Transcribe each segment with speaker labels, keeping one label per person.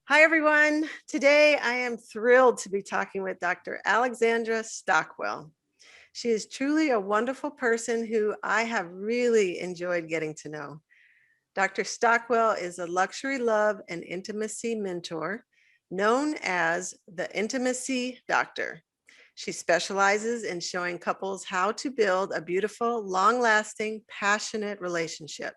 Speaker 1: Hi, everyone. Today, I am thrilled to be talking with Dr. Alexandra Stockwell. She is truly a wonderful person who I have really enjoyed getting to know. Dr. Stockwell is a luxury love and intimacy mentor known as the Intimacy Doctor. She specializes in showing couples how to build a beautiful, long lasting, passionate relationship.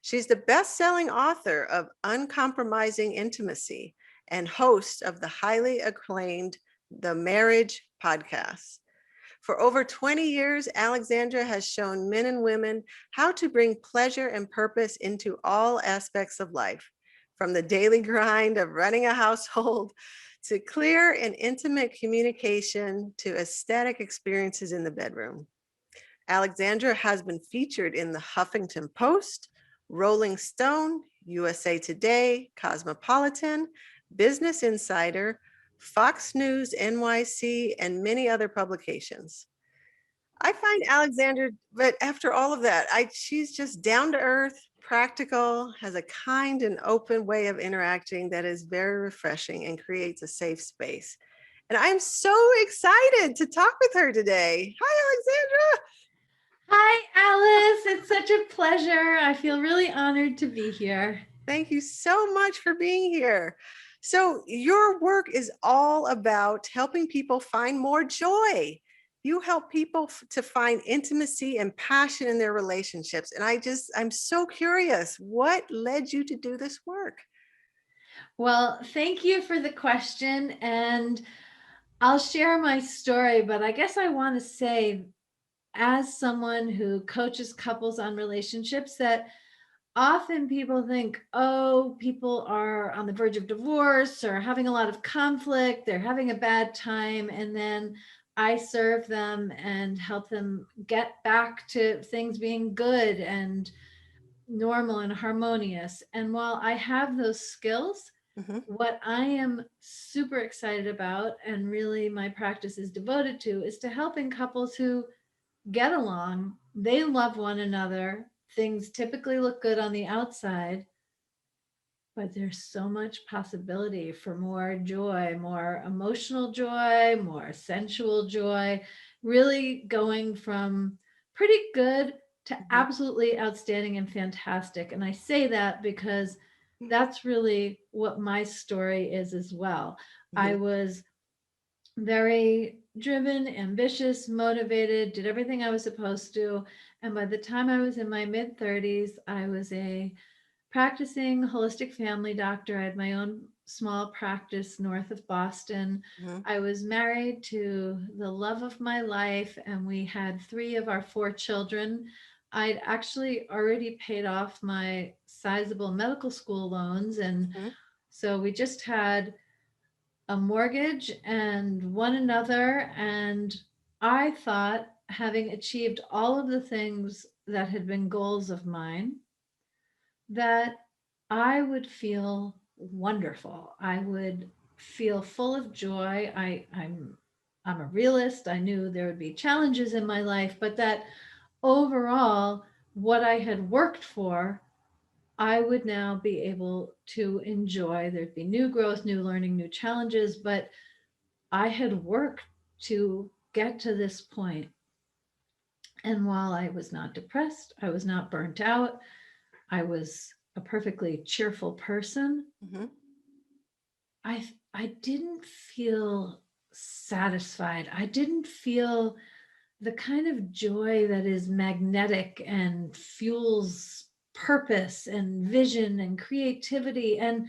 Speaker 1: She's the best-selling author of Uncompromising Intimacy and host of the highly acclaimed The Marriage Podcast. For over 20 years, Alexandra has shown men and women how to bring pleasure and purpose into all aspects of life, from the daily grind of running a household to clear and intimate communication to aesthetic experiences in the bedroom. Alexandra has been featured in the Huffington Post, Rolling Stone, USA Today, Cosmopolitan, Business Insider, Fox News NYC, and many other publications. I find Alexandra, but after all of that, she's just down to earth, practical, has a kind and open way of interacting that is very refreshing and creates a safe space. And I'm so excited to talk with her today. Hi, Alexandra.
Speaker 2: Hi, Alice. It's such a pleasure. I feel really honored to be here.
Speaker 1: Thank you so much for being here. So, your work is all about helping people find more joy. You help people to find intimacy and passion in their relationships. And I'm so curious, what led you to do this work?
Speaker 2: Well, thank you for the question. And I'll share my story, but I guess I want to say, as someone who coaches couples on relationships, that often people think, oh, people are on the verge of divorce or having a lot of conflict, they're having a bad time. And then I serve them and help them get back to things being good and normal and harmonious. And while I have those skills,
Speaker 1: Mhm.
Speaker 2: what I am super excited about and really my practice is devoted to is to helping couples who get along, they love one another, things typically look good on the outside, but there's so much possibility for more joy, more emotional joy, more sensual joy, really going from pretty good to
Speaker 1: Mhm.
Speaker 2: absolutely outstanding and fantastic. And I say that because that's really what my story is as well. I
Speaker 1: Mhm.
Speaker 2: was very driven, ambitious, motivated, did everything I was supposed to. And by the time I was in my mid 30s, I was a practicing holistic family doctor. I had my own small practice north of Boston.
Speaker 1: Mhm.
Speaker 2: I was married to the love of my life, and we had three of our four children. I'd actually already paid off my sizable medical school loans. And
Speaker 1: Mhm.
Speaker 2: so we just had a mortgage and one another. And I thought, having achieved all of the things that had been goals of mine, that I would feel wonderful. I would feel full of joy. I'm a realist. I knew there would be challenges in my life, but that overall, what I had worked for, I would now be able to enjoy. There'd be new growth, new learning, new challenges, but I had worked to get to this point. And while I was not depressed, I was not burnt out, I was a perfectly cheerful person,
Speaker 1: Mhm.
Speaker 2: I didn't feel satisfied. I didn't feel the kind of joy that is magnetic and fuels purpose and vision and creativity. And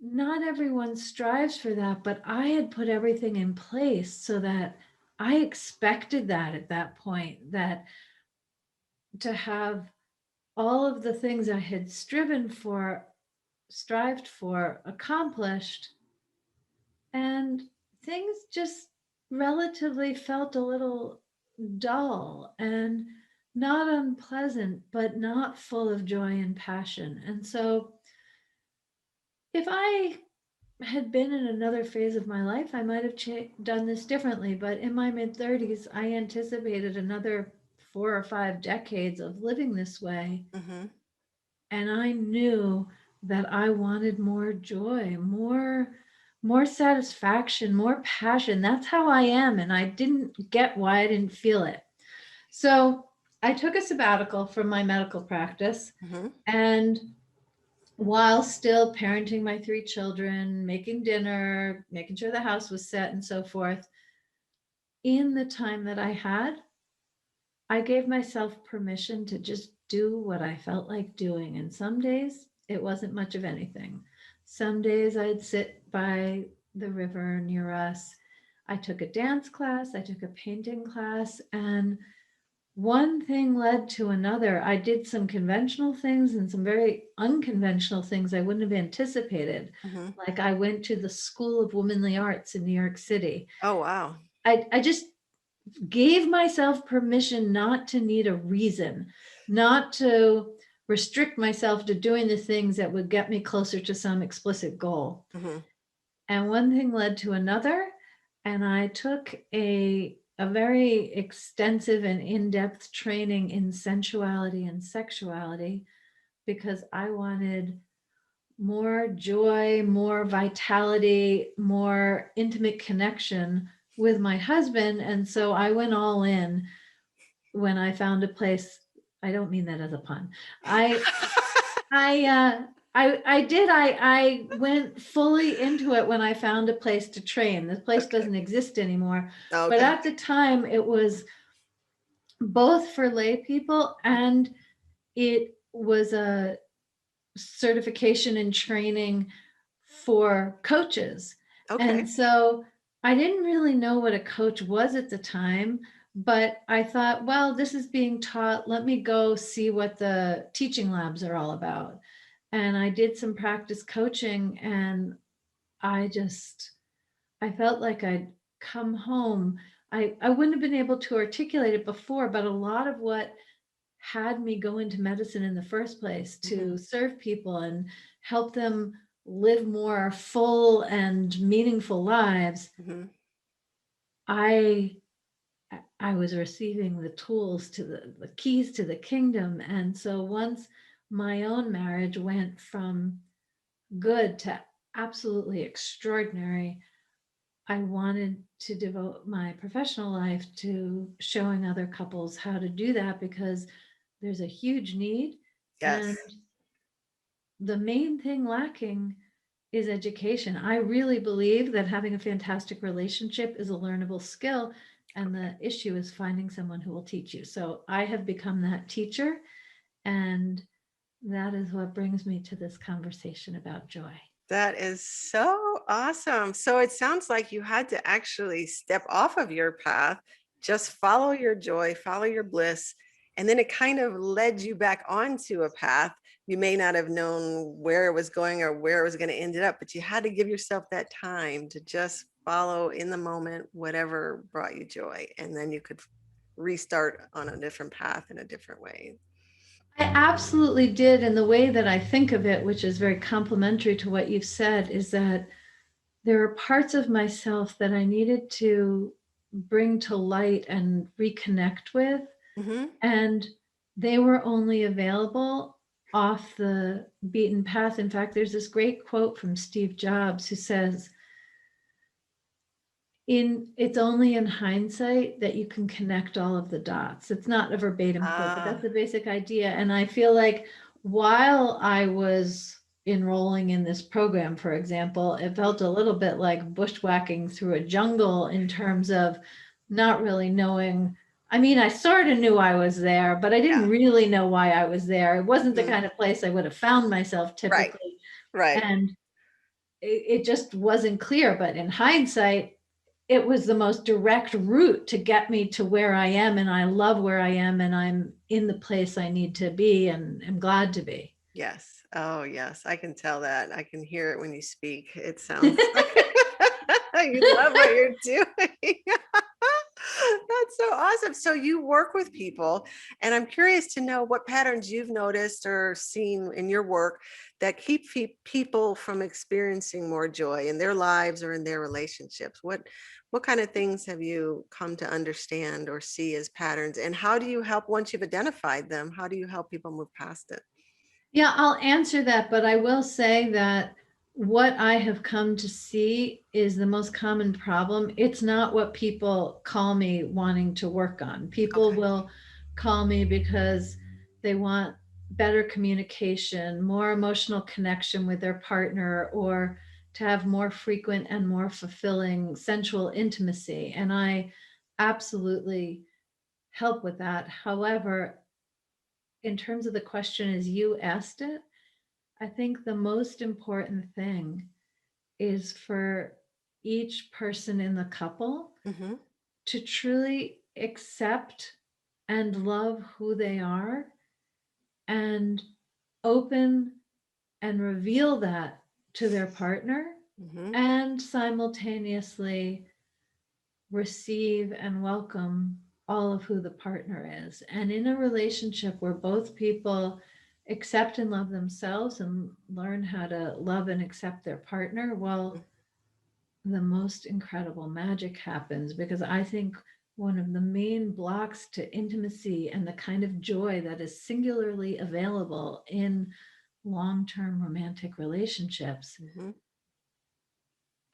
Speaker 2: not everyone strives for that, but I had put everything in place so that I expected that at that point, that to have all of the things I had striven for, strived for, accomplished, and things just relatively felt a little dull and not unpleasant, but not full of joy and passion. And so, if I had been in another phase of my life, I might have done this differently. But in my mid 30s, I anticipated another 4 or 5 decades of living this way.
Speaker 1: Mhm.
Speaker 2: And I knew that I wanted more joy, more satisfaction, more passion. That's how I am, and I didn't get why I didn't feel it. So I took a sabbatical from my medical practice,
Speaker 1: Hmm.
Speaker 2: and while still parenting my three children, making dinner, making sure the house was set, and so forth, in the time that I had, I gave myself permission to just do what I felt like doing. And some days it wasn't much of anything. Some days I'd sit by the river near us. I took a dance class, I took a painting class, and one thing led to another. I did some conventional things and some very unconventional things I wouldn't have anticipated.
Speaker 1: Hmm.
Speaker 2: Like I went to the School of Womanly Arts in New York City.
Speaker 1: Oh, wow.
Speaker 2: I just gave myself permission not to need a reason, not to restrict myself to doing the things that would get me closer to some explicit goal.
Speaker 1: Hmm.
Speaker 2: And one thing led to another, and I took a very extensive and in-depth training in sensuality and sexuality because I wanted more joy, more vitality, more intimate connection with my husband. And so I went all in when I found a place. I don't mean that as a pun. I I I did. I went fully into it when I found a place to train. This place
Speaker 1: Okay.
Speaker 2: doesn't exist anymore. But
Speaker 1: Okay.
Speaker 2: at the time it was both for lay people and it was a certification and training for coaches.
Speaker 1: Okay.
Speaker 2: And so I didn't really know what a coach was at the time, but I thought, well, this is being taught. Let me go see what the teaching labs are all about. And I did some practice coaching and I just, I felt like I'd come home. I wouldn't have been able to articulate it before, but a lot of what had me go into medicine in the first place
Speaker 1: Hmm.
Speaker 2: to serve people and help them live more full and meaningful lives.
Speaker 1: Hmm.
Speaker 2: I i was receiving the tools to the keys to the kingdom. And so once my own marriage went from good to absolutely extraordinary, I wanted to devote my professional life to showing other couples how to do that because there's a huge need.
Speaker 1: Yes.
Speaker 2: And the main thing lacking is education. I really believe that having a fantastic relationship is a learnable skill, and the issue is finding someone who will teach you. So I have become that teacher, and that is what brings me to this conversation about joy.
Speaker 1: That is so awesome. So it sounds like you had to actually step off of your path, just follow your joy, follow your bliss, and then it kind of led you back onto a path. You may not have known where it was going or where it was going to end it up, but you had to give yourself that time to just follow in the moment whatever brought you joy, and then you could restart on a different path in a different way.
Speaker 2: I absolutely did. And the way that I think of it, which is very complementary to what you've said, is that there are parts of myself that I needed to bring to light and reconnect with.
Speaker 1: Hmm.
Speaker 2: And they were only available off the beaten path. In fact, there's this great quote from Steve Jobs who says, in it's only in hindsight that you can connect all of the dots. It's not a verbatim quote, but that's
Speaker 1: Ah,
Speaker 2: the basic idea. And I feel like while I was enrolling in this program, for example, it felt a little bit like bushwhacking through a jungle in terms of not really knowing. I mean, I sort of knew I was there, but I didn't
Speaker 1: yeah.
Speaker 2: really know why I was there. It wasn't the
Speaker 1: Mhm.
Speaker 2: kind of place I would have found myself
Speaker 1: Right.
Speaker 2: typically.
Speaker 1: Right.
Speaker 2: And it just wasn't clear. But in hindsight, it was the most direct route to get me to where I am. And I love where I am. And I'm in the place I need to be and am glad to be.
Speaker 1: Yes. Oh, yes. I can tell that. I can hear it when you speak. It sounds like you love what you're doing. That's so awesome. So you work with people, and I'm curious to know what patterns you've noticed or seen in your work that keep people from experiencing more joy in their lives or in their relationships. What kind of things have you come to understand or see as patterns, and how do you help once you've identified them? How do you help people move past it?
Speaker 2: Yeah, I'll answer that, but I will say that what I have come to see is the most common problem. It's not what people call me wanting to work on. People
Speaker 1: Okay.
Speaker 2: will call me because they want better communication, more emotional connection with their partner, or to have more frequent and more fulfilling sensual intimacy. And I absolutely help with that. However, in terms of the question as you asked it, I think the most important thing is for each person in the couple
Speaker 1: Mm-hmm.
Speaker 2: to truly accept and love who they are and open and reveal that to their partner,
Speaker 1: Mm-hmm.
Speaker 2: and simultaneously receive and welcome all of who the partner is. And in a relationship where both people accept and love themselves and learn how to love and accept their partner, well, the most incredible magic happens, because I think one of the main blocks to intimacy and the kind of joy that is singularly available in long term romantic relationships,
Speaker 1: Mm-hmm.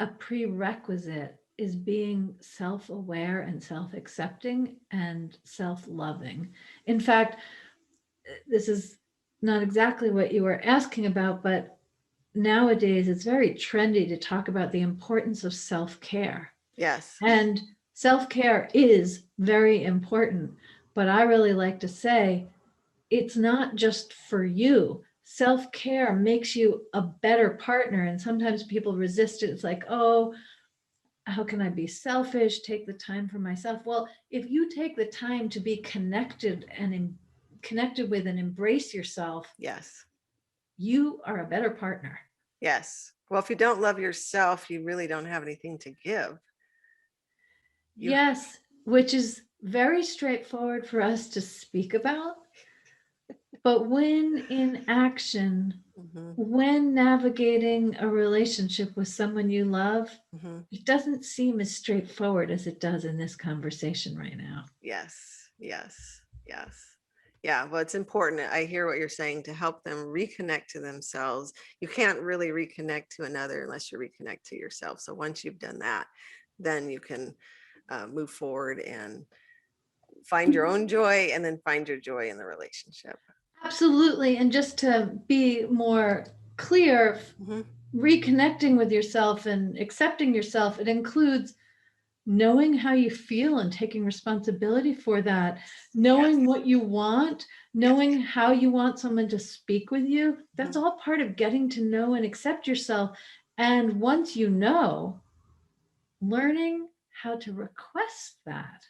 Speaker 2: a prerequisite is being self aware and self accepting and self loving. In fact, this is not exactly what you were asking about, but nowadays it's very trendy to talk about the importance of self care.
Speaker 1: Yes.
Speaker 2: And self care is very important. But I really like to say it's not just for you. Self care makes you a better partner. And sometimes people resist it. It's like, oh, how can I be selfish? Take the time for myself. Well, if you take the time to be connected and connected with and embrace yourself,
Speaker 1: Yes.
Speaker 2: you are a better partner.
Speaker 1: Yes. Well, if you don't love yourself, you really don't have anything to give. You.
Speaker 2: Yes, which is very straightforward for us to speak about. But when in action,
Speaker 1: Mm-hmm.
Speaker 2: when navigating a relationship with someone you love,
Speaker 1: Mm-hmm.
Speaker 2: it doesn't seem as straightforward as it does in this conversation right now.
Speaker 1: Yes. Yes. Yes. Yeah. Well, it's important. I hear what you're saying, to help them reconnect to themselves. You can't really reconnect to another unless you reconnect to yourself. So once you've done that, then you can move forward and find your own joy, and then find your joy in the relationship.
Speaker 2: Absolutely. And just to be more clear,
Speaker 1: Mm-hmm.
Speaker 2: reconnecting with yourself and accepting yourself, it includes knowing how you feel and taking responsibility for that,
Speaker 1: Yes.
Speaker 2: knowing what you want,
Speaker 1: Yes.
Speaker 2: knowing how you want someone to speak with you. That's
Speaker 1: Mm-hmm.
Speaker 2: all part of getting to know and accept yourself. And once you know, learning how to request that,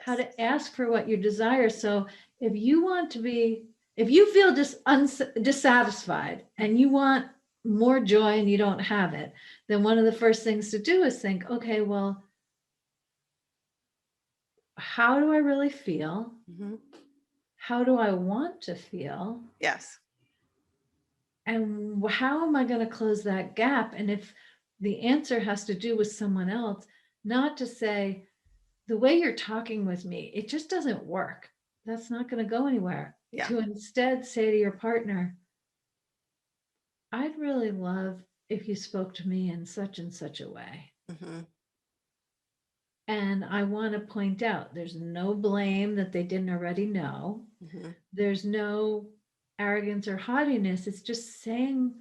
Speaker 2: how
Speaker 1: Yes.
Speaker 2: to ask for what you desire. So if you want to be, if you feel dissatisfied and you want more joy and you don't have it, then one of the first things to do is think, okay, well, how do I really feel?
Speaker 1: Mm-hmm.
Speaker 2: How do I want to feel?
Speaker 1: Yes.
Speaker 2: And how am I going to close that gap? And if the answer has to do with someone else, not to say, the way you're talking with me, it just doesn't work. That's not going to go anywhere.
Speaker 1: Yeah.
Speaker 2: To instead say to your partner, I'd really love if you spoke to me in such and such a way.
Speaker 1: Mm-hmm.
Speaker 2: And I want to point out there's no blame that they didn't already know.
Speaker 1: Mm-hmm.
Speaker 2: There's no arrogance or haughtiness. It's just saying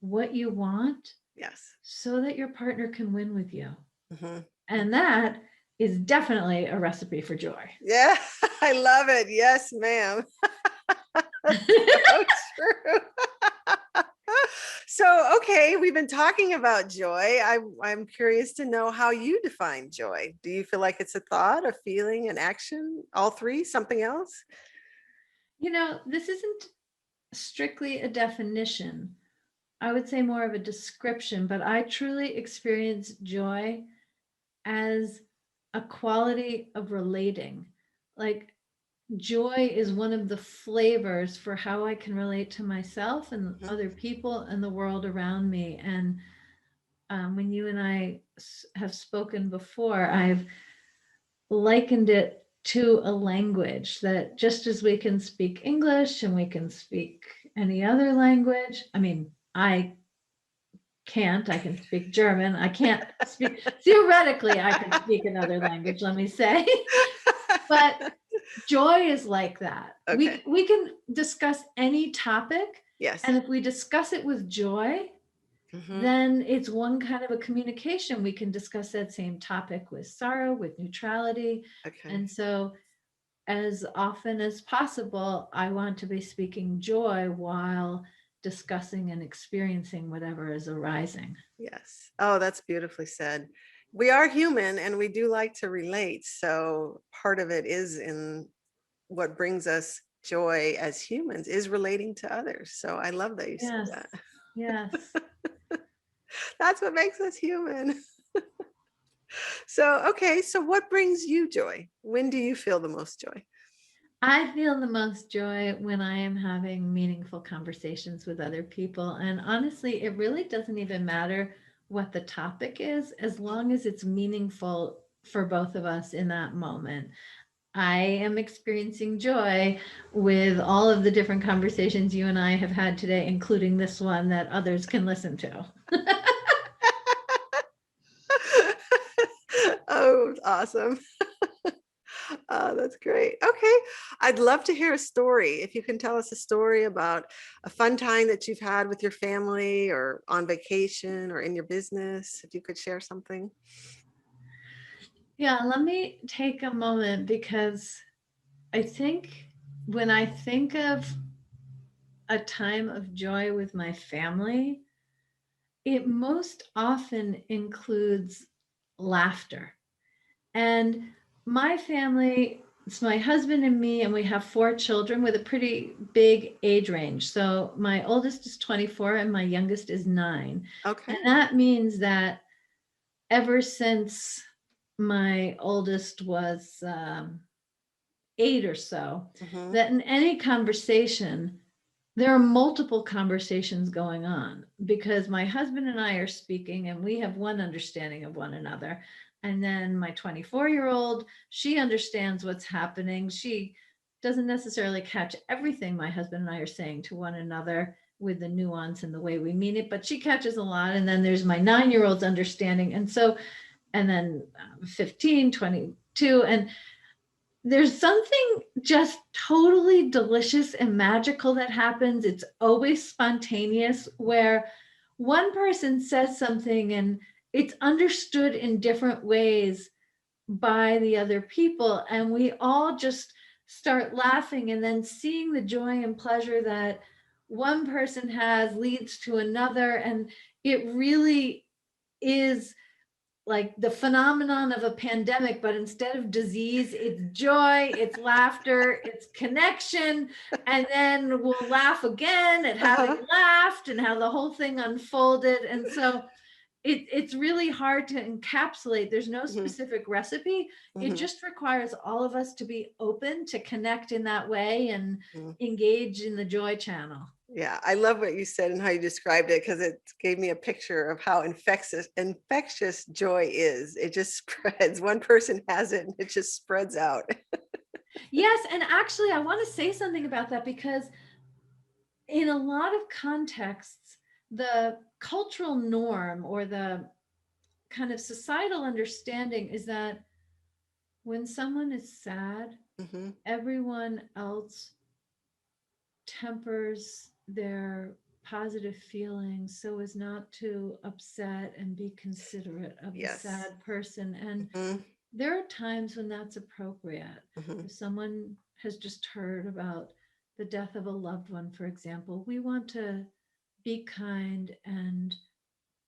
Speaker 2: what you want
Speaker 1: Yes.
Speaker 2: so that your partner can win with you.
Speaker 1: Mm-hmm.
Speaker 2: And that is definitely a recipe for joy.
Speaker 1: Yeah. I love it. Yes, ma'am. So true. So, okay, we've been talking about joy. I'm curious to know how you define joy. Do you feel like it's a thought, a feeling, an action, all three, something else?
Speaker 2: This isn't strictly a definition. I would say more of a description, but I truly experience joy as a quality of relating. Like, joy is one of the flavors for how I can relate to myself and
Speaker 1: Mhm.
Speaker 2: other people and the world around me. And when you and I have spoken before, I've likened it to a language that, just as we can speak English and we can speak any other language. I mean, I can speak German. I can't speak, theoretically, I can speak another language, let me say. But joy is like that.
Speaker 1: Okay.
Speaker 2: We can discuss any topic, and
Speaker 1: Yes.
Speaker 2: if we discuss it with joy,
Speaker 1: Hmm.
Speaker 2: then it's one kind of a communication. We can discuss that same topic with sorrow, with neutrality.
Speaker 1: Okay.
Speaker 2: And so, as often as possible, I want to be speaking joy while discussing and experiencing whatever is arising.
Speaker 1: Yes. Oh, that's beautifully said. We are human and we do like to relate. So part of it is in what brings us joy as humans is relating to others. So I love that you said
Speaker 2: Yes.
Speaker 1: that.
Speaker 2: Yes.
Speaker 1: That's what makes us human. So, okay. So what brings you joy? When do you feel the most joy?
Speaker 2: I feel the most joy when I am having meaningful conversations with other people. And honestly, it really doesn't even matter what the topic is, as long as it's meaningful for both of us in that moment. I am experiencing joy with all of the different conversations you and I have had today, including this one that others can listen to.
Speaker 1: Oh, awesome. Oh, that's great. Okay. I'd love to hear a story. If you can tell us a story about a fun time that you've had with your family or on vacation or in your business, if you could share something.
Speaker 2: Yeah, let me take a moment because I think when I think of a time of joy with my family, it most often includes laughter. And my family, it's my husband and me, and we have four children with a pretty big age range. So my oldest is 24 and my youngest is 9. And
Speaker 1: Okay.
Speaker 2: that means that ever since my oldest was 8 or so,
Speaker 1: Hmm.
Speaker 2: that in any conversation, there are multiple conversations going on because my husband and I are speaking and we have one understanding of one another. And then my 24-year-old, she understands what's happening. She doesn't necessarily catch everything my husband and I are saying to one another with the nuance and the way we mean it, but she catches a lot. And then there's my 9-year-old's understanding. And so, and then 15, 22, and there's something just totally delicious and magical that happens. It's always spontaneous where one person says something and it's understood in different ways by the other people. And we all just start laughing, and then seeing the joy and pleasure that one person has leads to another. And it really is like the phenomenon of a pandemic, but instead of disease, it's joy, it's laughter, it's connection. And then we'll laugh again at having
Speaker 1: Uh-huh.
Speaker 2: laughed and how the whole thing unfolded. And so it's really hard to encapsulate. There's no
Speaker 1: Hmm.
Speaker 2: specific recipe. It
Speaker 1: Hmm.
Speaker 2: just requires all of us to be open to connect in that way and
Speaker 1: Hmm.
Speaker 2: engage in the joy channel.
Speaker 1: Yeah, I love what you said and how you described it because it gave me a picture of how infectious joy is. It just spreads. One person has it and it just spreads out.
Speaker 2: Yes, and actually I want to say something about that because in a lot of contexts, the cultural norm or the kind of societal understanding is that when someone is sad,
Speaker 1: Hmm.
Speaker 2: everyone else tempers their positive feelings so as not to upset and be considerate of the
Speaker 1: Yes.
Speaker 2: sad person. And
Speaker 1: Hmm.
Speaker 2: there are times when that's appropriate.
Speaker 1: Hmm.
Speaker 2: If someone has just heard about the death of a loved one, for example, we want to be kind and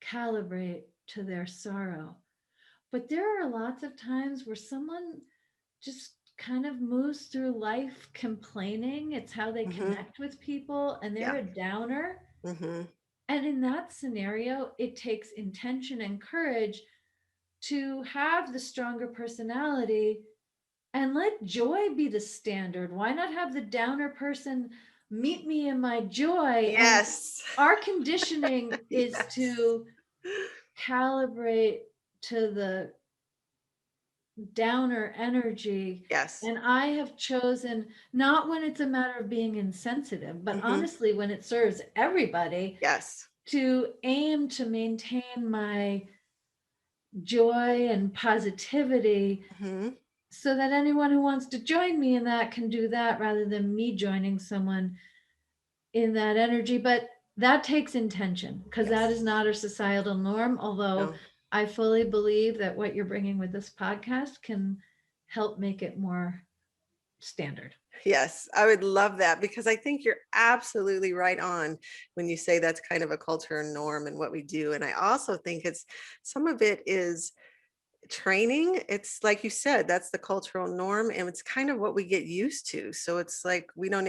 Speaker 2: calibrate to their sorrow. But there are lots of times where someone just kind of moves through life complaining. It's how they
Speaker 1: Hmm.
Speaker 2: connect with people, and they're
Speaker 1: Yeah.
Speaker 2: a downer.
Speaker 1: Hmm.
Speaker 2: And in that scenario, it takes intention and courage to have the stronger personality and let joy be the standard. Why not have the downer person meet me in my joy? And
Speaker 1: Yes.
Speaker 2: our conditioning is
Speaker 1: Yes.
Speaker 2: to calibrate to the downer energy.
Speaker 1: Yes.
Speaker 2: And I have chosen, not when it's a matter of being insensitive, but
Speaker 1: Hmm.
Speaker 2: honestly, when it serves everybody,
Speaker 1: Yes.
Speaker 2: to aim to maintain my joy and positivity
Speaker 1: Hmm.
Speaker 2: so that anyone who wants to join me in that can do that rather than me joining someone in that energy. But that takes intention because that is
Speaker 1: Yes.
Speaker 2: not a societal norm. Although
Speaker 1: No.
Speaker 2: I fully believe that what you're bringing with this podcast can help make it more standard.
Speaker 1: Yes, I would love that because I think you're absolutely right on when you say that's kind of a culture norm and what we do. And I also think it's some of it is training. It's like you said, that's the cultural norm and it's kind of what we get used to. So it's like we don't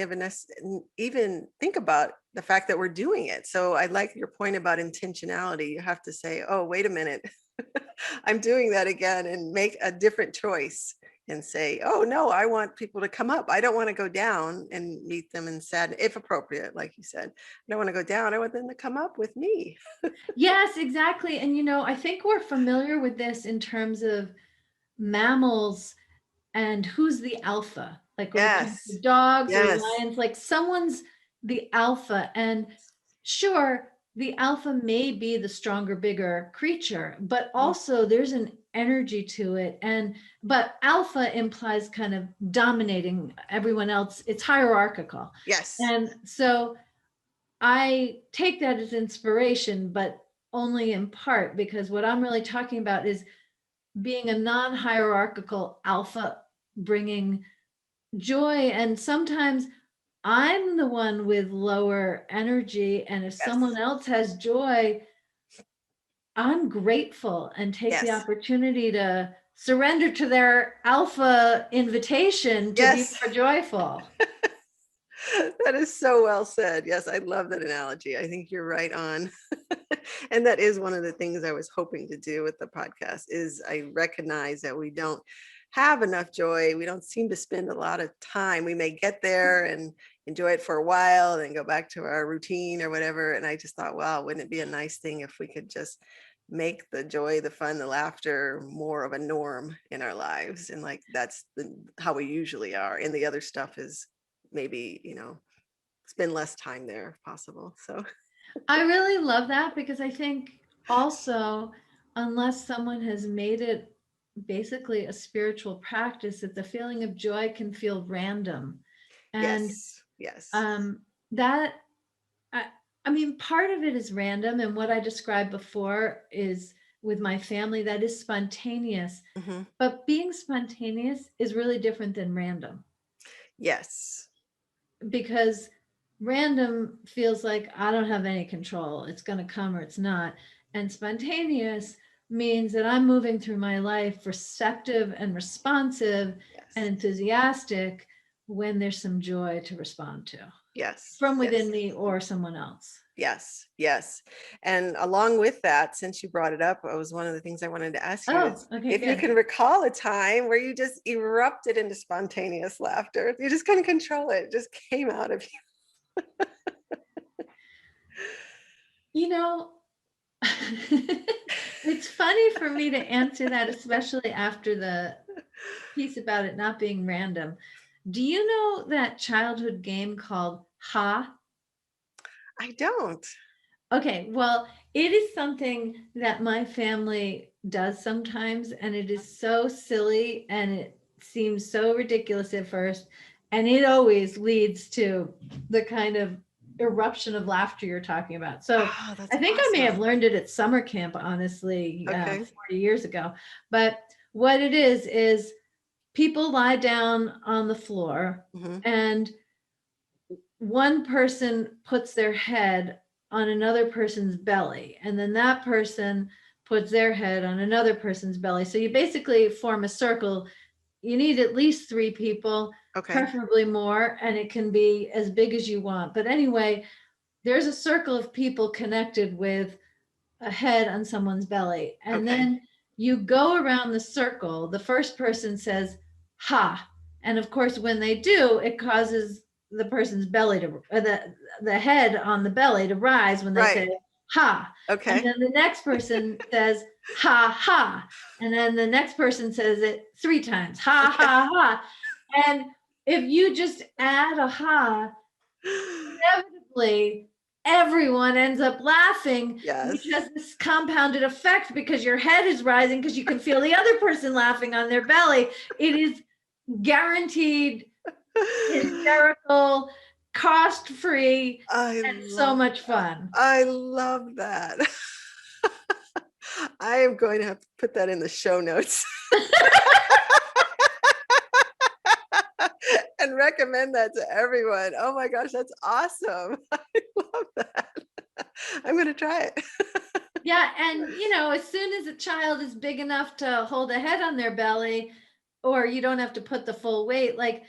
Speaker 1: even think about the fact that we're doing it. So I like your point about intentionality. You have to say, oh, wait a minute, I'm doing that again, and make a different choice and say, oh no, I want people to come up. I don't want to go down and meet them in sad, if appropriate, like you said. I don't want to go down. I want them to come up with me.
Speaker 2: Yes, exactly. And I think we're familiar with this in terms of mammals and who's the alpha. Like when it comes to
Speaker 1: Yes.
Speaker 2: dogs or
Speaker 1: Yes.
Speaker 2: lions, like someone's the alpha. And sure, the alpha may be the stronger, bigger creature, but
Speaker 1: Mhm.
Speaker 2: also there's an energy to it. But alpha implies kind of dominating everyone else. It's hierarchical.
Speaker 1: Yes.
Speaker 2: And so I take that as inspiration, but only in part, because what I'm really talking about is being a non-hierarchical alpha, bringing joy. And sometimes I'm the one with lower energy, and if someone
Speaker 1: Yes.
Speaker 2: else has joy, I'm grateful and take the
Speaker 1: Yes.
Speaker 2: opportunity to surrender to their alpha invitation to be
Speaker 1: Yes.
Speaker 2: more joyful.
Speaker 1: That is so well said. Yes, I love that analogy. I think you're right on. And that is one of the things I was hoping to do with the podcast is I recognize that we don't have enough joy. We don't seem to spend a lot of time. We may get there and enjoy it for a while, then go back to our routine or whatever. And I just thought, wow, wouldn't it be a nice thing if we could just make the joy, the fun, the laughter more of a norm in our lives? And like that's how we usually are. And the other stuff is maybe, spend less time there if possible. So
Speaker 2: I really love that because I think also, unless someone has made it basically a spiritual practice, that the feeling of joy can feel random. And
Speaker 1: yes, yes.
Speaker 2: um, that, I, I mean, part of it is random. And what I described before is with my family, that is spontaneous.
Speaker 1: Hmm.
Speaker 2: But being spontaneous is really different than random
Speaker 1: Yes.
Speaker 2: because random feels like I don't have any control. It's going to come or it's not. And spontaneous means that I'm moving through my life receptive and responsive and
Speaker 1: Yes.
Speaker 2: enthusiastic when there's some joy to respond to
Speaker 1: Yes.
Speaker 2: from
Speaker 1: Yes.
Speaker 2: within me or someone else.
Speaker 1: Yes. Yes. And along with that, since you brought it up, it was one of the things I wanted to ask you
Speaker 2: Oh,
Speaker 1: is
Speaker 2: okay,
Speaker 1: if you
Speaker 2: good.
Speaker 1: can recall a time where you just erupted into spontaneous laughter. You just couldn't control it. It just came out of you.
Speaker 2: You know, it's funny for me to answer that, especially after the piece about it not being random. Do you know that childhood game called Ha?
Speaker 1: I don't.
Speaker 2: Okay, well, it is something that my family does sometimes, and it is so silly and it seems so ridiculous at first. And it always leads to the kind of eruption of laughter you're talking about. So
Speaker 1: Oh, that's
Speaker 2: I think I may have
Speaker 1: awesome.
Speaker 2: learned it at summer camp, honestly,
Speaker 1: Okay.
Speaker 2: 40 years ago. But what it is people lie down on the floor
Speaker 1: Hmm.
Speaker 2: and one person puts their head on another person's belly, and then that person puts their head on another person's belly. So you basically form a circle. You need at least three people,
Speaker 1: Okay.
Speaker 2: preferably more, and it can be as big as you want. But anyway, there's a circle of people connected with a head on someone's belly. And
Speaker 1: Okay.
Speaker 2: then you go around the circle. The first person says, ha. And of course, when they do, it causes the person's belly to, the head on the belly to rise when they
Speaker 1: Right.
Speaker 2: say, ha. And
Speaker 1: Okay.
Speaker 2: then the next person says, ha, ha. And then the next person says it 3 times, ha,
Speaker 1: Okay.
Speaker 2: ha, ha. And if you just add a ha, inevitably everyone ends up laughing, which
Speaker 1: Yes.
Speaker 2: has this compounded effect because your head is rising because you can feel the other person laughing on their belly. It is guaranteed hysterical, cost free,
Speaker 1: I
Speaker 2: and so
Speaker 1: love
Speaker 2: much
Speaker 1: that.
Speaker 2: fun.
Speaker 1: I love that. I am going to have to put that in the show notes and recommend that to everyone. Oh my gosh, that's awesome. I love that. I'm going to try it.
Speaker 2: Yeah, and as soon as a child is big enough to hold a head on their belly, or you don't have to put the full weight, like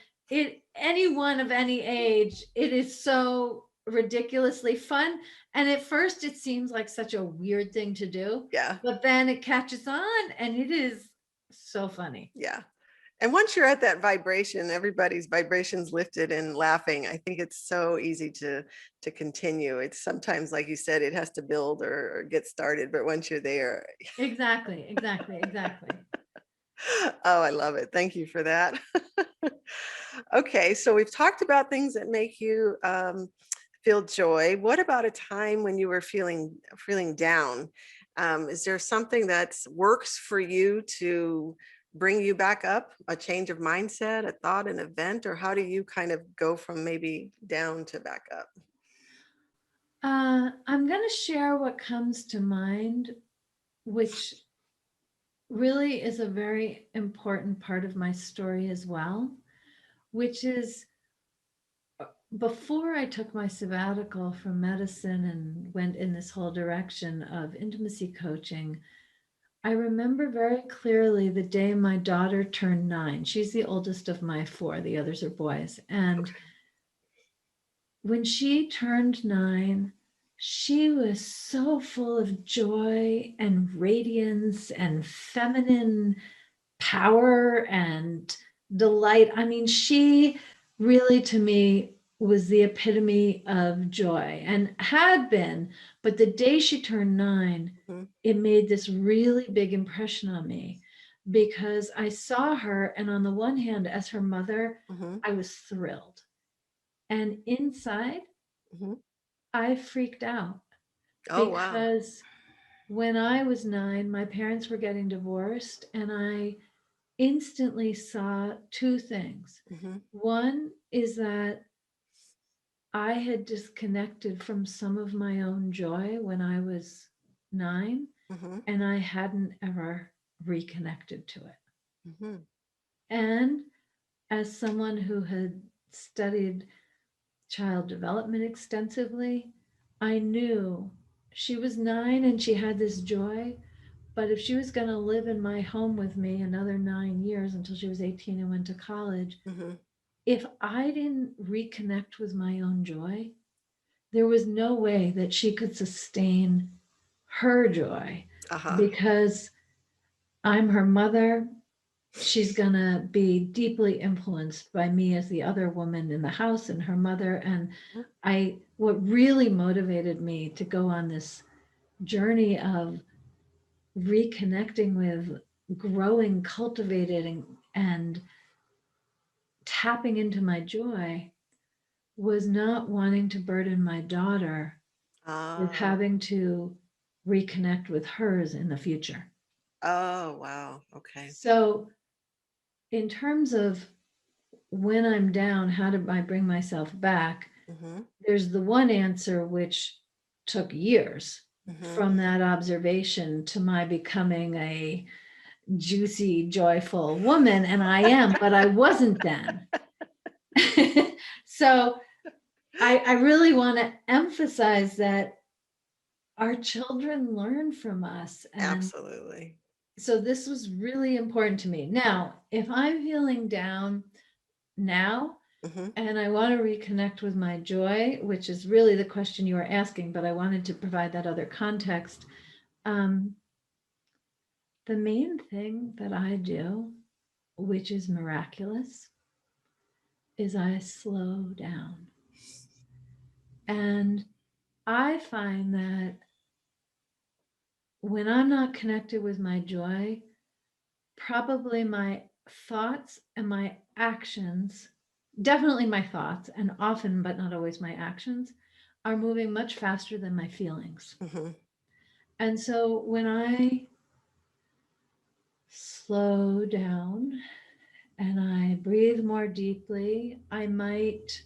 Speaker 2: anyone of any age, it is so ridiculously fun. And at first it seems like such a weird thing to do,
Speaker 1: Yeah.
Speaker 2: but then it catches on and it is so funny.
Speaker 1: Yeah. And once you're at that vibration, everybody's vibrations lifted and laughing. I think it's so easy to continue. It's sometimes, like you said, it has to build or get started, but once you're there,
Speaker 2: Exactly, exactly, exactly.
Speaker 1: oh, I love it. Thank you for that. Okay, so we've talked about things that make you feel joy. What about a time when you were feeling down? Is there something that works for you to bring you back up? A change of mindset, a thought, an event, or how do you kind of go from maybe down to back up?
Speaker 2: I'm going to share what comes to mind, which really is a very important part of my story as well, which is before I took my sabbatical from medicine and went in this whole direction of intimacy coaching. I remember very clearly the day my daughter turned 9. She's the oldest of my 4, the others are boys. And
Speaker 1: Okay.
Speaker 2: when she turned 9, she was so full of joy and radiance and feminine power and delight. I mean, she really, to me, was the epitome of joy and had been. But the day she turned 9,
Speaker 1: Mhm,
Speaker 2: it made this really big impression on me because I saw her. And on the one hand, as her mother,
Speaker 1: mhm,
Speaker 2: I was thrilled. And inside,
Speaker 1: mhm.
Speaker 2: I freaked out
Speaker 1: Oh, wow.
Speaker 2: because when I was 9, my parents were getting divorced, and I instantly saw 2 things.
Speaker 1: Mhm,
Speaker 2: One is that I had disconnected from some of my own joy when I was 9,
Speaker 1: mhm,
Speaker 2: and I hadn't ever reconnected to it.
Speaker 1: mhm,
Speaker 2: And as someone who had studied child development extensively, I knew she was 9 and she had this joy, but if she was going to live in my home with me another 9 years until she was 18 and went to college,
Speaker 1: mhm.
Speaker 2: if I didn't reconnect with my own joy, there was no way that she could sustain her joy
Speaker 1: Uh-huh.
Speaker 2: because I'm her mother. She's going to be deeply influenced by me as the other woman in the house and her mother. And
Speaker 1: Mhm,
Speaker 2: what really motivated me to go on this journey of reconnecting with growing, cultivating, and tapping into my joy was not wanting to burden my daughter with
Speaker 1: ah,
Speaker 2: having to reconnect with hers in the future.
Speaker 1: oh, wow. Okay.
Speaker 2: So, in terms of when I'm down, how do I bring myself back?
Speaker 1: Mhm,
Speaker 2: There's the one answer, which took years
Speaker 1: mhm.
Speaker 2: from that observation to my becoming a juicy, joyful woman. And I am, but I wasn't then. So, I really want to emphasize that our children learn from us. And
Speaker 1: Absolutely.
Speaker 2: so this was really important to me. Now, if I'm feeling down now
Speaker 1: Mhm,
Speaker 2: and I want to reconnect with my joy, which is really the question you were asking, but I wanted to provide that other context. Um, the main thing that I do, which is miraculous, is I slow down. And I find that when I'm not connected with my joy, probably my thoughts and my actions, definitely my thoughts, and often, but not always my actions, are moving much faster than my feelings.
Speaker 1: Hmm.
Speaker 2: And so when I slow down and I breathe more deeply, I might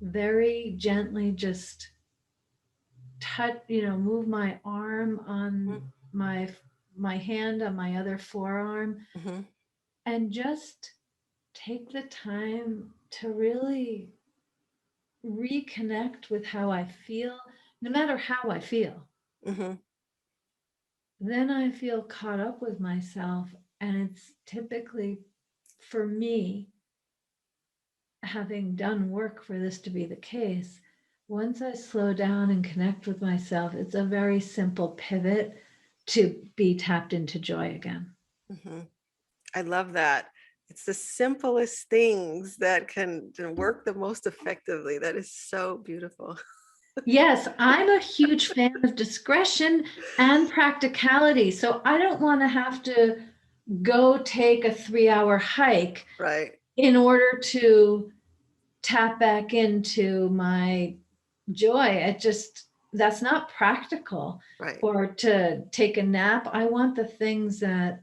Speaker 2: very gently just touch, move my arm on my my hand on my other forearm
Speaker 1: Hmm.
Speaker 2: and just take the time to really reconnect with how I feel, no matter how I feel.
Speaker 1: Hmm.
Speaker 2: Then I feel caught up with myself. And it's typically for me, having done work for this to be the case, once I slow down and connect with myself, it's a very simple pivot to be tapped into joy again.
Speaker 1: Hmm. I love that. It's the simplest things that can work the most effectively. That is so beautiful.
Speaker 2: Yes, I'm a huge fan of discretion and practicality. So I don't want to have to go take a 3 hour hike
Speaker 1: Right,
Speaker 2: in order to tap back into my joy. That's not practical.
Speaker 1: right.
Speaker 2: Or to take a nap. I want the things that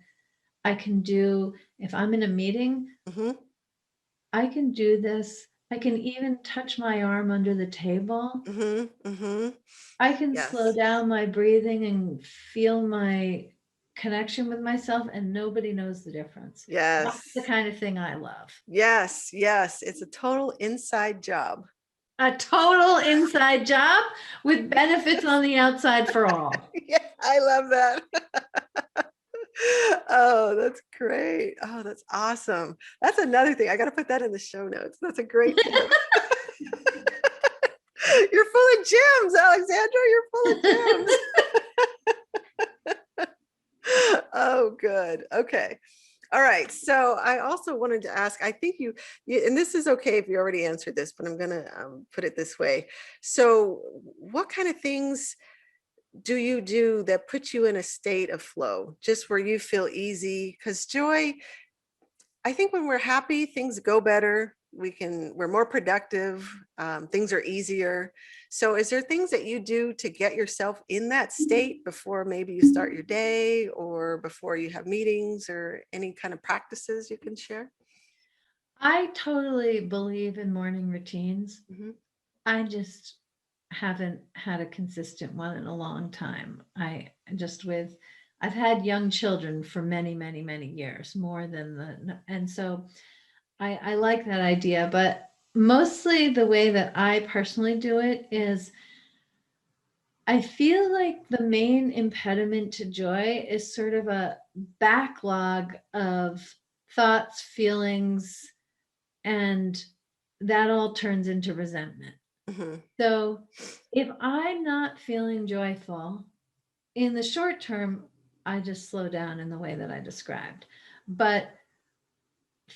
Speaker 2: I can do if I'm in a meeting.
Speaker 1: Hmm.
Speaker 2: I can do this. I can even touch my arm under the table.
Speaker 1: Hmm. Hmm.
Speaker 2: I can slow
Speaker 1: Yes.
Speaker 2: down my breathing and feel my connection with myself, and nobody knows the difference. That's the
Speaker 1: Yes.
Speaker 2: kind of thing I love.
Speaker 1: Yes. Yes. It's a total inside job.
Speaker 2: A total inside job with benefits on the outside for all.
Speaker 1: Yeah, I love that. Oh, that's great. Oh, that's awesome. That's another thing. I got to put that in the show notes. That's a great tip. You're full of gems, Alexandra. You're full of gems. Oh, good. Okay. All right. So I also wanted to ask, I think and this is okay if you already answered this, but I'm going to put it this way. So what kind of things do you do that put you in a state of flow, just where you feel easy? Because joy, I think when we're happy, things go better. We're more productive. Things are easier. So is there things that you do to get yourself in that state before maybe you start your day or before you have meetings, or any kind of practices you can share?
Speaker 2: I totally believe in morning routines.
Speaker 1: Hmm.
Speaker 2: I just haven't had a consistent one in a long time. I've had young children for many, many, many years, more than and so I like that idea. But mostly the way that I personally do it is I feel like the main impediment to joy is sort of a backlog of thoughts, feelings, and that all turns into resentment.
Speaker 1: Hmm.
Speaker 2: So if I'm not feeling joyful in the short term, I just slow down in the way that I described. But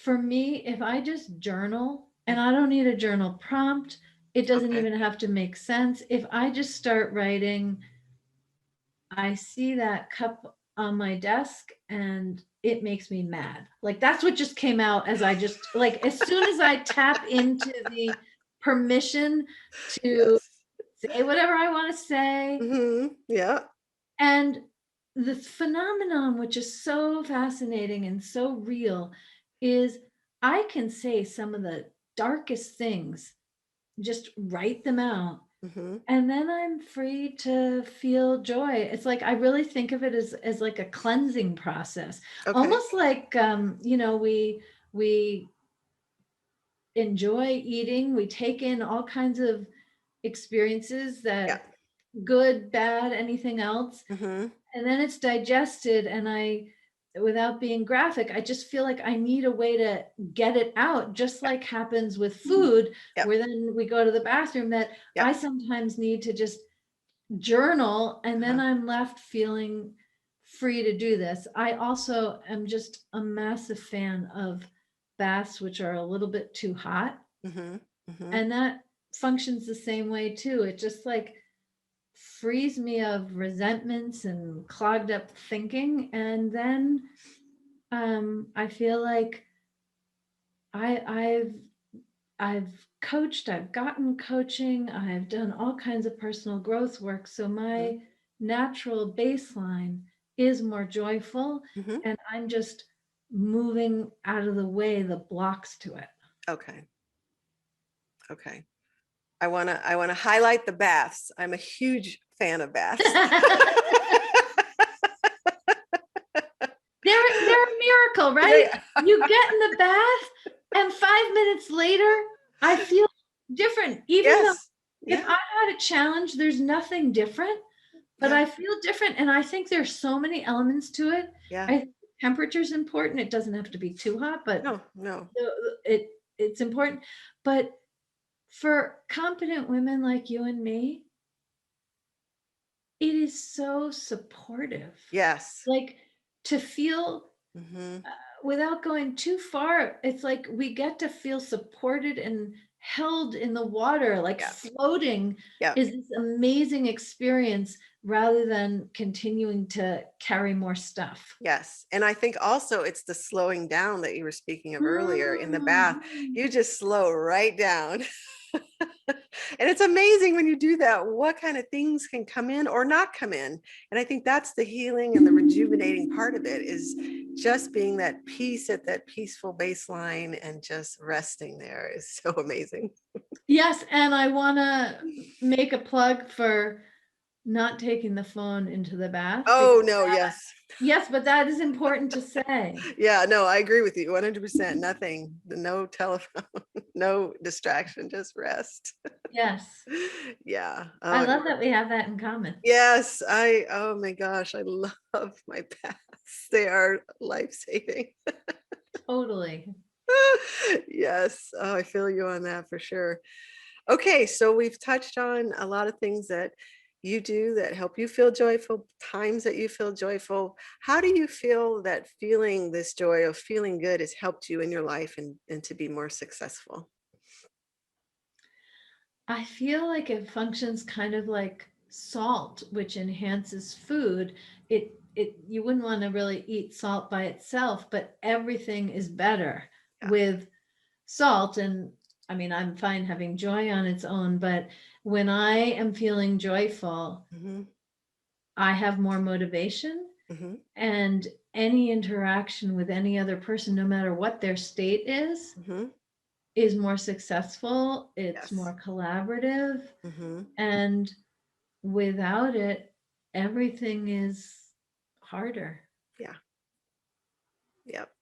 Speaker 2: for me, if I just journal, and I don't need a journal prompt, it doesn't
Speaker 1: Okay.
Speaker 2: even have to make sense. If I just start writing, I see that cup on my desk and it makes me mad. Like that's what just came out as I just like as soon as I tap into the permission to
Speaker 1: Yes.
Speaker 2: say whatever I want to say.
Speaker 1: Hmm. Yeah.
Speaker 2: And the phenomenon, which is so fascinating and so real, is I can say some of the darkest things, just write them out,
Speaker 1: Hmm.
Speaker 2: and then I'm free to feel joy. It's like I really think of it as like a cleansing process,
Speaker 1: Okay.
Speaker 2: almost like we enjoy eating, we take in all kinds of experiences
Speaker 1: Yeah.
Speaker 2: that good, bad, anything else,
Speaker 1: Hmm.
Speaker 2: and then it's digested and I without being graphic, I just feel like I need a way to get it out, just like happens with food,
Speaker 1: Yeah.
Speaker 2: where then we go to the bathroom, that
Speaker 1: Yeah.
Speaker 2: I sometimes need to just journal and then
Speaker 1: Uh-huh.
Speaker 2: I'm left feeling free to do this. I also am just a massive fan of baths which are a little bit too hot,
Speaker 1: Hmm. Hmm.
Speaker 2: and that functions the same way too. It just like frees me of resentments and clogged up thinking. And then I feel like I, I've I've coached, I've gotten coaching, I've done all kinds of personal growth work. So
Speaker 1: Mhm.
Speaker 2: my natural baseline is more joyful,
Speaker 1: Mhm.
Speaker 2: and I'm just moving out of the way the blocks to it.
Speaker 1: Okay. Okay. I wanna highlight the baths. I'm a huge fan of baths.
Speaker 2: They're a miracle,
Speaker 1: They
Speaker 2: right? You get in the bath, and 5 minutes later, I feel different. Even though
Speaker 1: Yes.
Speaker 2: if
Speaker 1: Yeah.
Speaker 2: I had a challenge, there's nothing different, but
Speaker 1: Yeah.
Speaker 2: I feel different. And I think there's so many elements to it.
Speaker 1: Yeah.
Speaker 2: I think temperature's important. It doesn't have to be too hot, but
Speaker 1: No, no.
Speaker 2: it's important. But for competent women like you and me, it is so supportive.
Speaker 1: Yes.
Speaker 2: Like, to feel
Speaker 1: Mhm.
Speaker 2: without going too far, it's like we get to feel supported and held in the water, like
Speaker 1: Yeah.
Speaker 2: floating
Speaker 1: Yeah.
Speaker 2: is this amazing experience rather than continuing to carry more stuff.
Speaker 1: Yes. And I think also it's the slowing down that you were speaking of earlier in the bath.
Speaker 2: Mhm.
Speaker 1: You just slow right down. And it's amazing when you do that, what kind of things can come in or not come in. And I think that's the healing and the rejuvenating part of it is just being that peace at that peaceful baseline and just resting there is so amazing.
Speaker 2: Yes, and I want to make a plug for not taking the phone into the bath because
Speaker 1: Oh, no, yes.
Speaker 2: yes, but that is important to say.
Speaker 1: Yeah, no, I agree with you 100%. Nothing, no telephone, no distraction, just rest.
Speaker 2: Yes.
Speaker 1: Yeah.
Speaker 2: I
Speaker 1: Oh,
Speaker 2: love that we have that in common.
Speaker 1: yes. Oh my gosh, I love my baths. They are life-saving.
Speaker 2: Totally.
Speaker 1: Yes. Oh, I feel you on that for sure. Okay, so we've touched on a lot of things that you do that help you feel joyful, times that you feel joyful. How do you feel that feeling this joy of feeling good has helped you in your life and to be more successful?
Speaker 2: I feel like it functions kind of like salt, which enhances food. It you wouldn't want to really eat salt by itself, but everything is better
Speaker 1: Yeah.
Speaker 2: with salt. And I mean, I'm fine having joy on its own, but when I am feeling joyful,
Speaker 1: Hmm.
Speaker 2: I have more motivation,
Speaker 1: Hmm.
Speaker 2: and any interaction with any other person, no matter what their state
Speaker 1: Hmm.
Speaker 2: is more successful, it's
Speaker 1: Yes.
Speaker 2: more collaborative,
Speaker 1: Hmm.
Speaker 2: and without it, everything is harder.
Speaker 1: Yeah. Yep.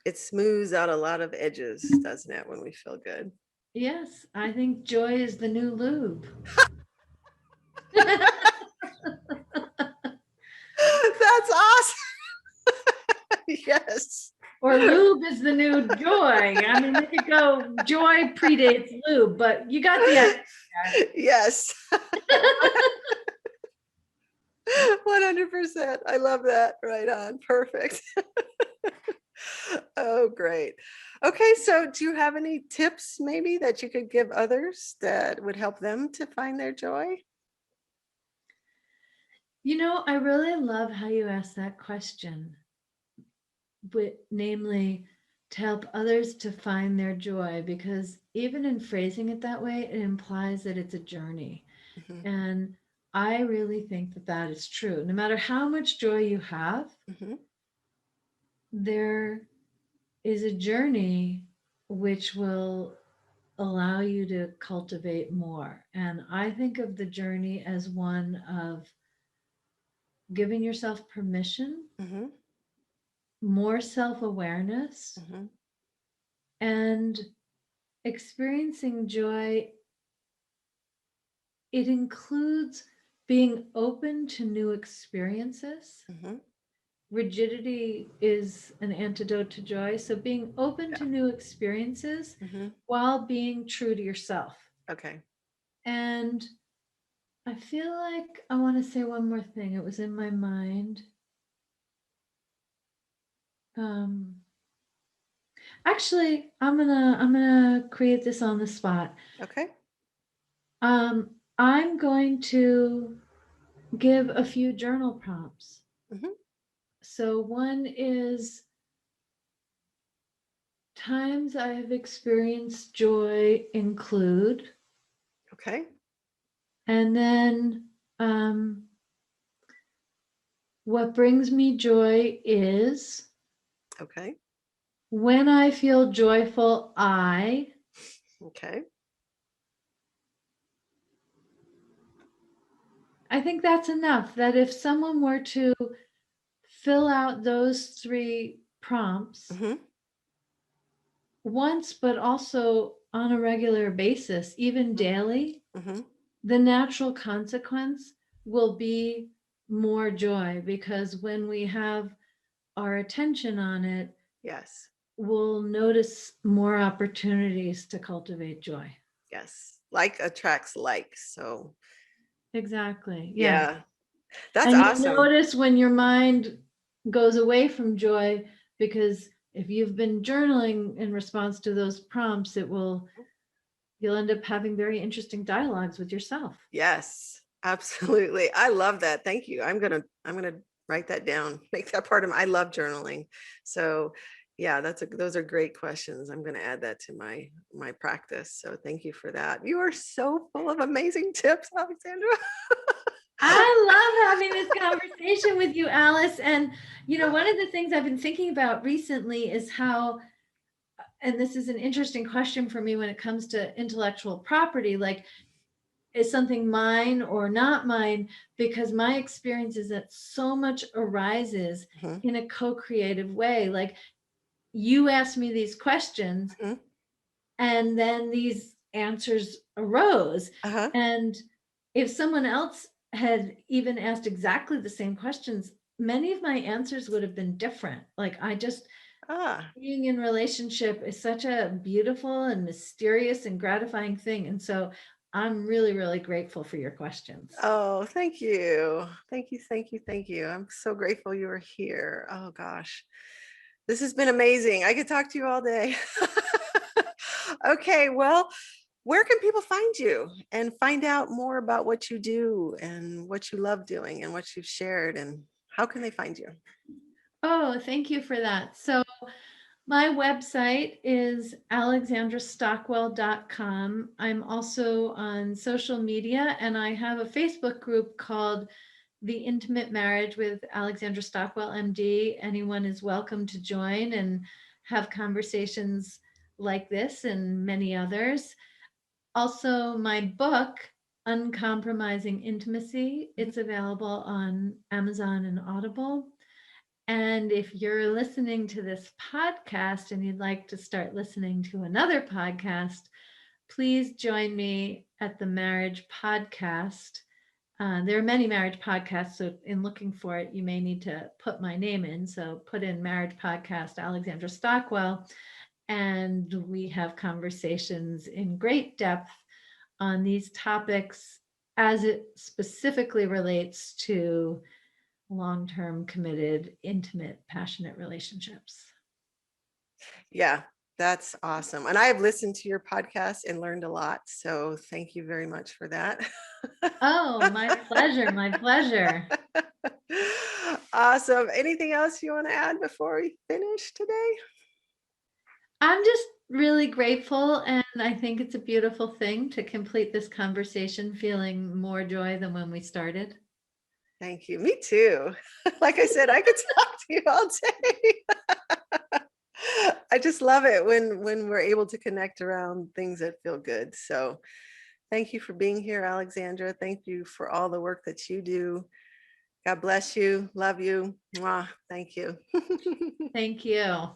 Speaker 1: It smooths out a lot of edges, doesn't it, when we feel good?
Speaker 2: Yes, I think joy is the new lube.
Speaker 1: That's awesome. Yes.
Speaker 2: Or lube is the new joy. I mean, we could go joy predates lube, but you got the idea.
Speaker 1: Yes. 100%. I love that. Right on. Perfect. Oh, great. Okay, so do you have any tips maybe that you could give others that would help them to find their joy?
Speaker 2: I really love how you asked that question, namely to help others to find their joy, because even in phrasing it that way, it implies that it's a journey.
Speaker 1: Mhm.
Speaker 2: And I really think that that is true. No matter how much joy you have,
Speaker 1: Mhm.
Speaker 2: there is a journey which will allow you to cultivate more. And I think of the journey as one of giving yourself permission,
Speaker 1: Mhm.
Speaker 2: more self awareness,
Speaker 1: Mhm.
Speaker 2: and experiencing joy. It includes being open to new experiences.
Speaker 1: Mhm.
Speaker 2: Rigidity is an antidote to joy. So being open to
Speaker 1: Yeah.
Speaker 2: new experiences
Speaker 1: Mhm.
Speaker 2: while being true to yourself.
Speaker 1: Okay.
Speaker 2: And I feel like I want to say one more thing. It was in my mind. Um, Actually, I'm gonna create this on the spot.
Speaker 1: Okay.
Speaker 2: Um, I'm going to give a few journal prompts.
Speaker 1: Mhm.
Speaker 2: So one is times I have experienced joy include,
Speaker 1: Okay.
Speaker 2: and then um, what brings me joy is
Speaker 1: Okay.
Speaker 2: when I feel joyful,
Speaker 1: Okay.
Speaker 2: I think that's enough. That if someone were to fill out those three prompts
Speaker 1: Mhm.
Speaker 2: once, but also on a regular basis, even
Speaker 1: Mhm.
Speaker 2: daily,
Speaker 1: Mhm.
Speaker 2: the natural consequence will be more joy because when we have our attention on it,
Speaker 1: Yes.
Speaker 2: we'll notice more opportunities to cultivate joy.
Speaker 1: Yes. Like attracts like. So,
Speaker 2: Exactly. Yeah.
Speaker 1: yeah. That's
Speaker 2: And you'll
Speaker 1: awesome.
Speaker 2: notice when your mind goes away from joy, because if you've been journaling in response to those prompts, you'll end up having very interesting dialogues with yourself.
Speaker 1: Yes, absolutely. I love that. Thank you. I'm gonna write that down. Make that part of I love journaling. So yeah, those are great questions. I'm gonna add that to my practice. So thank you for that. You are so full of amazing tips, Alexandra.
Speaker 2: I love having this conversation with you, Alice. And, one of the things I've been thinking about recently is how, and this is an interesting question for me when it comes to intellectual property, like, is something mine or not mine? Because my experience is that so much arises
Speaker 1: Mhm,
Speaker 2: in a co-creative way. Like, you asked me these questions,
Speaker 1: mhm.
Speaker 2: and then these answers arose.
Speaker 1: Uh-huh.
Speaker 2: And if someone else had even asked exactly the same questions, many of my answers would have been different. Like,
Speaker 1: Ah.
Speaker 2: being in relationship is such a beautiful and mysterious and gratifying thing. And so I'm really, really grateful for your questions.
Speaker 1: Oh, thank you. Thank you, thank you, thank you. I'm so grateful you were here. Oh gosh. This has been amazing. I could talk to you all day. Okay, well, where can people find you and find out more about what you do and what you love doing and what you've shared, and how can they find you?
Speaker 2: Oh, thank you for that. So my website is alexandrastockwell.com. I'm also on social media, and I have a Facebook group called The Intimate Marriage with Alexandra Stockwell, MD. Anyone is welcome to join and have conversations like this and many others. Also, my book, Uncompromising Intimacy,
Speaker 1: Mhm.
Speaker 2: it's available on Amazon and Audible. And if you're listening to this podcast and you'd like to start listening to another podcast, please join me at the Marriage Podcast. There are many marriage podcasts, so in looking for it, you may need to put my name in. So put in Marriage Podcast Alexandra Stockwell, and we have conversations in great depth on these topics as it specifically relates to long-term, committed, intimate, passionate relationships.
Speaker 1: Yeah, that's awesome. And I have listened to your podcast and learned a lot. So thank you very much for that.
Speaker 2: Oh, my pleasure. My pleasure.
Speaker 1: Awesome. Anything else you want to add before we finish today?
Speaker 2: I'm just really grateful. And I think it's a beautiful thing to complete this conversation feeling more joy than when we started.
Speaker 1: Thank you. Me too. Like I said, I could talk to you all day. I just love it when we're able to connect around things that feel good. So thank you for being here, Alexandra. Thank you for all the work that you do. God bless you. Love you. Mwah. Thank you.
Speaker 2: Thank you.